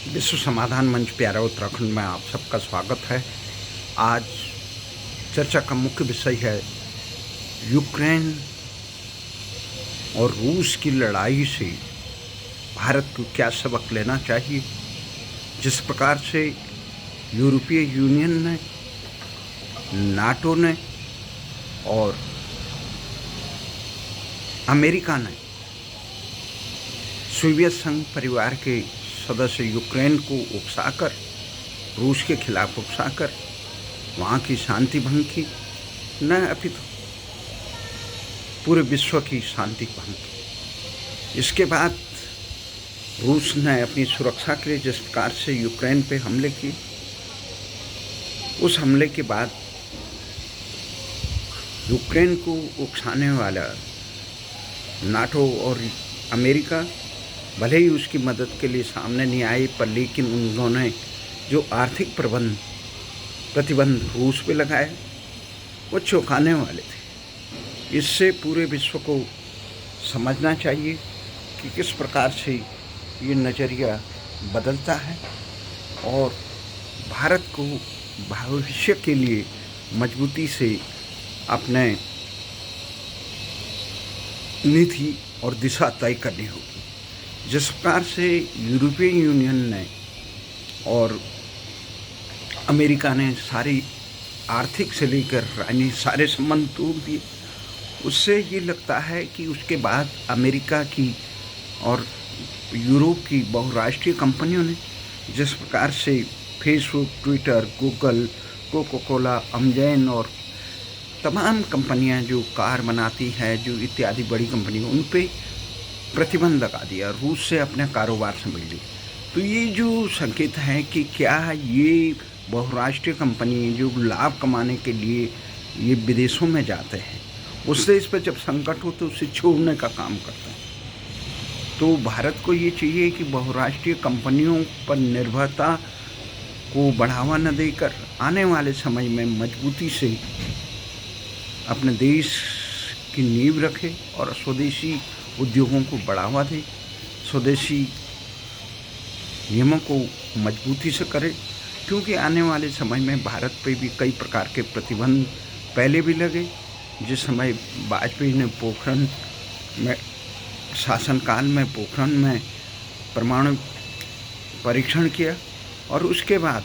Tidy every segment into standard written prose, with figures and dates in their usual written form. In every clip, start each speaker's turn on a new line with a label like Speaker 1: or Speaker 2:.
Speaker 1: विश्व समाधान मंच प्यारा उत्तराखंड में आप सबका स्वागत है। आज चर्चा का मुख्य विषय है यूक्रेन और रूस की लड़ाई से भारत को क्या सबक लेना चाहिए। जिस प्रकार से यूरोपीय यूनियन ने, नाटो ने और अमेरिका ने सोवियत संघ परिवार के सदस्य यूक्रेन को उकसाकर, रूस के खिलाफ उकसाकर वहाँ की शांति भंग की, न अपितु पूरे विश्व की शांति भंग की। इसके बाद रूस ने अपनी सुरक्षा के लिए जिस प्रकार से यूक्रेन पे हमले किए, उस हमले के बाद यूक्रेन को उकसाने वाला नाटो और अमेरिका भले ही उसकी मदद के लिए सामने नहीं आए, पर लेकिन उन्होंने जो आर्थिक प्रतिबंध रूस पे लगाए वो चौंकाने वाले थे। इससे पूरे विश्व को समझना चाहिए कि किस प्रकार से ये नज़रिया बदलता है और भारत को भविष्य के लिए मजबूती से अपने नीति और दिशा तय करनी होगी। जिस प्रकार से यूरोपीय यूनियन ने और अमेरिका ने सारी आर्थिक से लेकर सारे संबंध तोड़ दिए, उससे ये लगता है कि उसके बाद अमेरिका की और यूरोप की बहुराष्ट्रीय कंपनियों ने जिस प्रकार से Facebook, Twitter, Google, Coca Cola, Amazon और तमाम कंपनियां जो कार बनाती है, जो इत्यादि बड़ी कंपनियां, उन पे प्रतिबंध लगा दिया, रूस से अपने कारोबार से मिल ली। तो ये जो संकेत है कि क्या ये बहुराष्ट्रीय कंपनी जो लाभ कमाने के लिए ये विदेशों में जाते हैं, उस देश पर जब संकट हो तो उसे छोड़ने का काम करते हैं। तो भारत को ये चाहिए कि बहुराष्ट्रीय कंपनियों पर निर्भरता को बढ़ावा न देकर आने वाले समय में मजबूती से अपने देश की नींव रखे और स्वदेशी उद्योगों को बढ़ावा दे, स्वदेशी नियमों को मजबूती से करे। क्योंकि आने वाले समय में भारत पे भी कई प्रकार के प्रतिबंध पहले भी लगे। जिस समय वाजपेयी ने पोखरण में शासनकाल में पोखरण में परमाणु परीक्षण किया और उसके बाद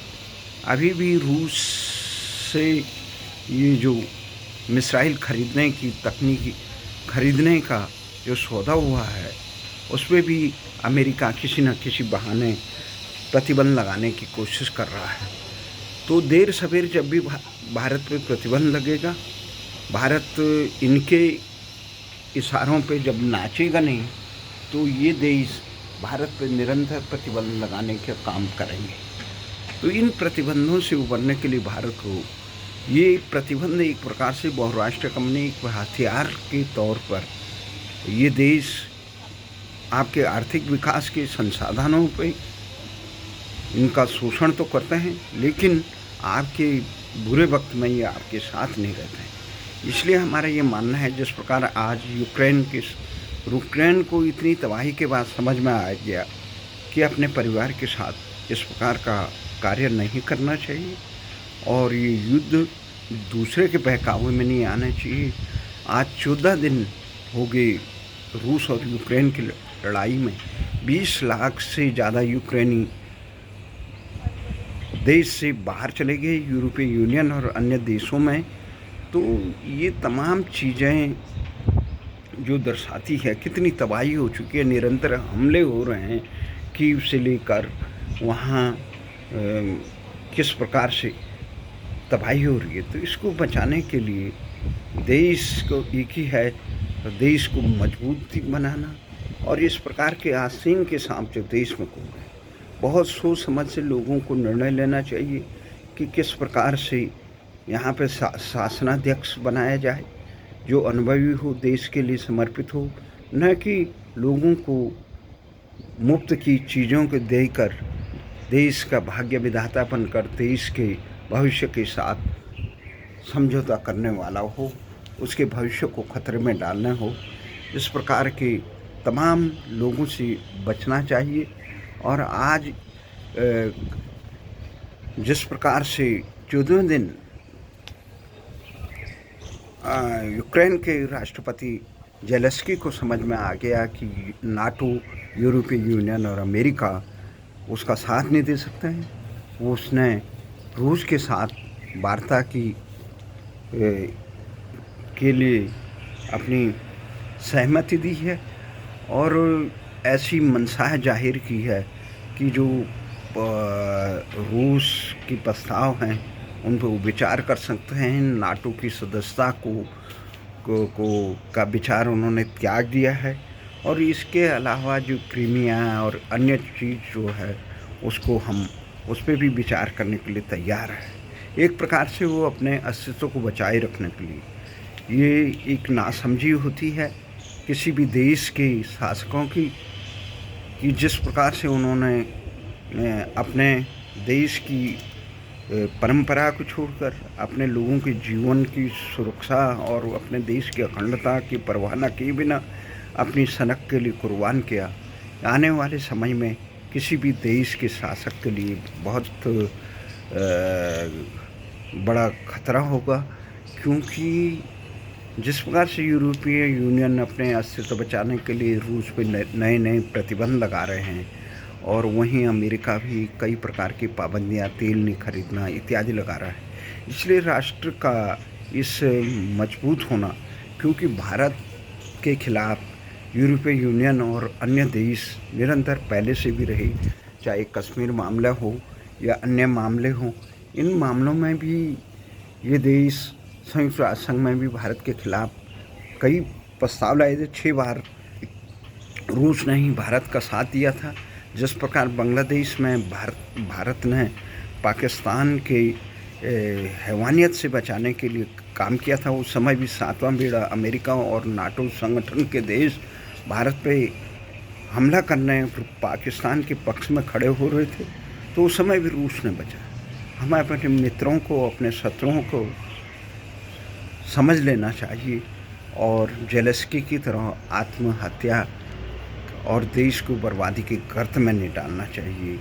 Speaker 1: अभी भी रूस से ये जो मिसाइल खरीदने की तकनीकी खरीदने का जो सौदा हुआ है, उस पर भी अमेरिका किसी न किसी बहाने प्रतिबंध लगाने की कोशिश कर रहा है। तो देर सवेर जब भी भारत पे प्रतिबंध लगेगा, भारत इनके इशारों पे जब नाचेगा नहीं, तो ये देश भारत पे निरंतर प्रतिबंध लगाने का काम करेंगे। तो इन प्रतिबंधों से उबरने के लिए भारत को ये प्रतिबंध एक प्रकार से बहुराष्ट्रीय कंपनी एक हथियार के तौर पर ये देश आपके आर्थिक विकास के संसाधनों पे इनका शोषण तो करते हैं, लेकिन आपके बुरे वक्त में ये आपके साथ नहीं रहते हैं। इसलिए हमारा ये मानना है, जिस प्रकार आज यूक्रेन को इतनी तबाही के बाद समझ में आ गया कि अपने परिवार के साथ इस प्रकार का कार्य नहीं करना चाहिए और ये युद्ध दूसरे के बहकावे में नहीं आना चाहिए। आज 14 दिन हो गए रूस और यूक्रेन की लड़ाई में। 20 लाख से ज़्यादा यूक्रेनी देश से बाहर चले गए, यूरोपीय यूनियन और अन्य देशों में। तो ये तमाम चीज़ें जो दर्शाती है कितनी तबाही हो चुकी है, निरंतर हमले हो रहे हैं, कीव से लेकर वहाँ किस प्रकार से तबाही हो रही है। तो इसको बचाने के लिए देश को एक ही है, देश को मजबूत बनाना और इस प्रकार के आसीन के सांप जो देश में घूम रहे हैं, बहुत सोच समझ से लोगों को निर्णय लेना चाहिए कि किस प्रकार से यहाँ पे शासनाध्यक्ष बनाया जाए जो अनुभवी हो, देश के लिए समर्पित हो, न कि लोगों को मुफ्त की चीज़ों को देकर देश का भाग्य विधाता बनकर देश के भविष्य के साथ समझौता करने वाला हो, उसके भविष्य को खतरे में डालना हो। इस प्रकार के तमाम लोगों से बचना चाहिए। और आज जिस प्रकार से 14वें दिन यूक्रेन के राष्ट्रपति ज़ेलेंस्की को समझ में आ गया कि नाटो, यूरोपीय यूनियन और अमेरिका उसका साथ नहीं दे सकते हैं, उसने रूस के साथ वार्ता के लिए अपनी सहमति दी है और ऐसी मंशा जाहिर की है कि जो रूस की प्रस्ताव हैं उन पर विचार कर सकते हैं। नाटो की सदस्यता का विचार उन्होंने त्याग दिया है और इसके अलावा जो क्रीमिया और अन्य चीज़ जो है उसको हम उस पर भी विचार करने के लिए तैयार है। एक प्रकार से वो अपने अस्तित्व को बचाए रखने के लिए ये एक नासमझी होती है किसी भी देश के शासकों की कि जिस प्रकार से उन्होंने अपने देश की परंपरा को छोड़कर अपने लोगों के जीवन की सुरक्षा और अपने देश की अखंडता की परवाह न किए बिना अपनी सनक के लिए कुर्बान किया। आने वाले समय में किसी भी देश के शासक के लिए बहुत बड़ा खतरा होगा, क्योंकि जिस प्रकार से यूरोपीय यूनियन अपने अस्तित्व बचाने के लिए रूस पे नए नए प्रतिबंध लगा रहे हैं और वहीं अमेरिका भी कई प्रकार की पाबंदियां, तेल नहीं खरीदना इत्यादि लगा रहा है। इसलिए राष्ट्र का इस मजबूत होना, क्योंकि भारत के खिलाफ यूरोपीय यूनियन और अन्य देश निरंतर पहले से भी रहे, चाहे कश्मीर मामला हो या अन्य मामले हों, इन मामलों में भी ये देश संयुक्त राष्ट्र संघ में भी भारत के खिलाफ कई प्रस्ताव लाए थे। 6 बार रूस ने ही भारत का साथ दिया था। जिस प्रकार बांग्लादेश में भारत ने पाकिस्तान के हैवानियत से बचाने के लिए काम किया था, उस समय भी 7वां बेड़ा अमेरिका और नाटो संगठन के देश भारत पे हमला करने पाकिस्तान के पक्ष में खड़े हो रहे थे, तो उस समय भी रूस ने बचाया। हमें अपने मित्रों को, अपने शत्रुओं को समझ लेना चाहिए और ज़ेलेंस्की की तरह आत्महत्या और देश को बर्बादी के गर्त में नहीं डालना चाहिए।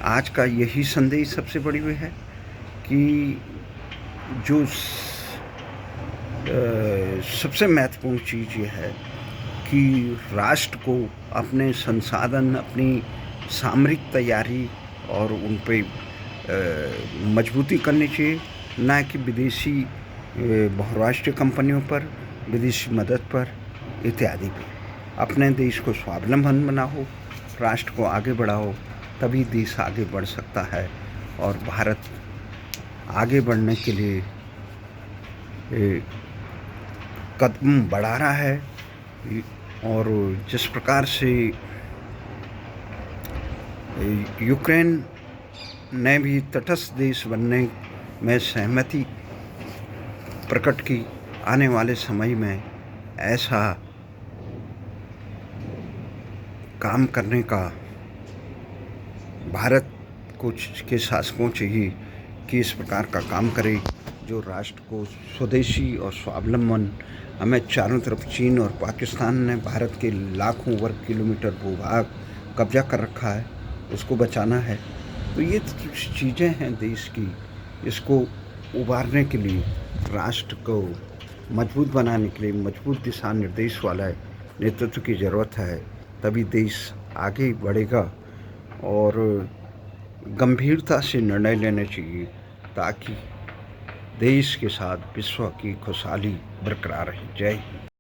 Speaker 1: आज का यही संदेश सबसे बड़ी वह है कि जो सबसे महत्वपूर्ण चीज़ ये है कि राष्ट्र को अपने संसाधन, अपनी सामरिक तैयारी और उन पे मजबूती करनी चाहिए, ना कि विदेशी बहुराष्ट्रीय कंपनियों पर, विदेशी मदद पर इत्यादि पे। अपने देश को स्वावलंबन बनाओ, राष्ट्र को आगे बढ़ाओ, तभी देश आगे बढ़ सकता है और भारत आगे बढ़ने के लिए कदम बढ़ा रहा है। और जिस प्रकार से यूक्रेन ने भी तटस्थ देश बनने में सहमति प्रकट की, आने वाले समय में ऐसा काम करने का भारत को के शासकों चाहिए कि इस प्रकार का काम करे जो राष्ट्र को स्वदेशी और स्वावलंबन। हमें चारों तरफ चीन और पाकिस्तान ने भारत के लाखों वर्ग किलोमीटर भूभाग कब्जा कर रखा है, उसको बचाना है। तो ये चीज़ें हैं देश की, इसको उभारने के लिए, राष्ट्र को मजबूत बनाने के लिए मजबूत दिशा निर्देश वाला नेतृत्व की ज़रूरत है, तभी देश आगे बढ़ेगा। और गंभीरता से निर्णय लेने चाहिए ताकि देश के साथ विश्व की खुशहाली बरकरार रहे। जय हिंद।